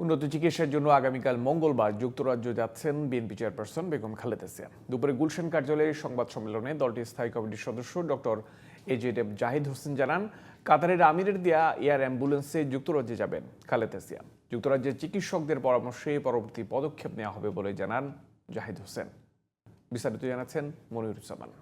উন্নত চিকিৎসার জন্য আগামীকাল মঙ্গলবার যুক্তরাজ্য যাচ্ছেন বিএনপি চেয়ারপারসন বেগম খালেদা জিয়া। দুপুরে গুলশান কার্যালয়ে সংবাদ সম্মেলনে দলটির স্থায়ী কমিটির সদস্য ডক্টর এজেডএম জাহিদ হোসেন জানান, কাতারের আমিরের দেয়া এয়ার অ্যাম্বুলেন্সে যুক্তরাজ্যে যাবেন খালেদা জিয়া। যুক্তরাজ্যের চিকিৎসকদের পরামর্শে পরবর্তী পদক্ষেপ নেওয়া হবে বলে জানান জাহিদ হোসেন। বিস্তারিত জানাচ্ছেন মনিরুজ্জামান।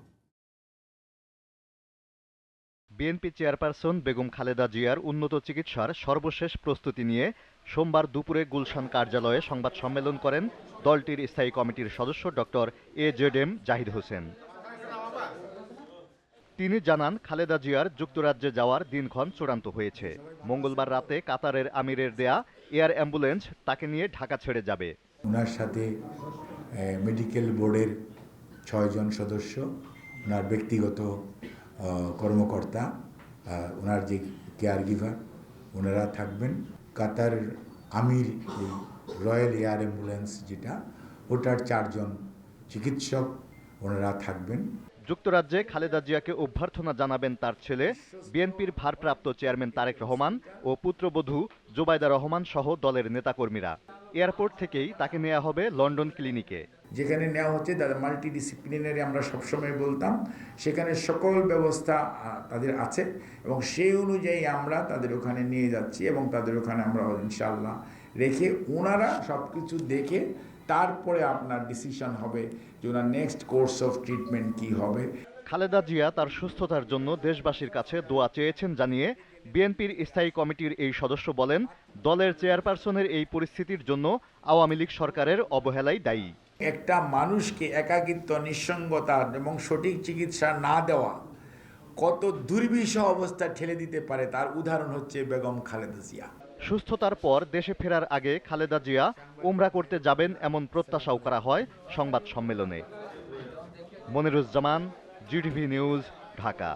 বিএনপি চেয়ারপারসন বেগম খালেদা জিয়ার উন্নত চিকিৎসার সর্বশেষ প্রস্তুতি নিয়ে সোমবার দুপুরে গুলশান কার্যালয়ে সংবাদ সম্মেলন করেন দলটির স্থায়ী কমিটির সদস্য ডক্টর এজেডএম জাহিদ হোসেন। তিনি জানান, খালেদা জিয়ার যুক্তরাজ্যে যাওয়ার দিনক্ষণ চূড়ান্ত হয়েছে। মঙ্গলবার রাতে কাতারের আমিরের দেয়া এয়ার অ্যাম্বুলেন্স তাকে নিয়ে ঢাকা ছেড়ে যাবে। ওনার সাথে মেডিকেল বোর্ডের 6 জন সদস্য, ওনার ব্যক্তিগত কর্মকর্তা, ওনার যে কেয়ার গিভার, ওনারা থাকবেন। কাতার আমির রয়্যাল এয়ার অ্যাম্বুলেন্স যেটা, ওটার 4 জন চিকিৎসক ওনারা থাকবেন। যুক্তরাজ্যে খালেদা জিয়াকে অভ্যর্থনা জানাবেন তার ছেলে, বিএনপির ভারপ্রাপ্ত চেয়ারম্যান তারেক রহমান ও পুত্রবধূ জোবাইদা রহমান সহ দলের নেতাকর্মীরা। এয়ারপোর্ট থেকেই তাকে নেওয়া হবে লন্ডন ক্লিনিকে। যেখানে নেওয়া হচ্ছে তাদের মাল্টিডিসিপ্লিনারি, আমরা সবসময় বলতাম, সেখানে সকল ব্যবস্থা তাদের আছে এবং সেই অনুযায়ী আমরা তাদের ওখানে নিয়ে যাচ্ছি এবং তাদের ওখানে আমরা ইনশাআল্লাহ রেখে ওনারা সব কিছু দেখে তারপরে আপনার ডিসিশন হবে যে ওনার নেক্সট কোর্স অফ ট্রিটমেন্ট কি হবে। খালেদা জিয়া তার সুস্থতার জন্য দেশবাসীর কাছে দোয়া চেয়েছেন জানিয়ে বিএনপির স্থায়ী কমিটির এই সদস্য বলেন, দলের চেয়ারপারসনের এই পরিস্থিতির জন্য আওয়ামী লীগ সরকারের অবহেলাই দায়ী। একটা মানুষকে একাকিত্ব, নিঃসঙ্গতা এবং সঠিক চিকিৎসা না দেওয়া কত দুর্বিষহ অবস্থা ঠেলে দিতে পারে তার উদাহরণ হচ্ছে বেগম খালেদা জিয়া। সুস্থতার পর দেশে ফেরার আগে খালেদা জিয়া উমরা করতে যাবেন এমন প্রত্যাশাও করা হয় সংবাদ সম্মেলনে। Moniruzzaman, GTV news, Dhaka.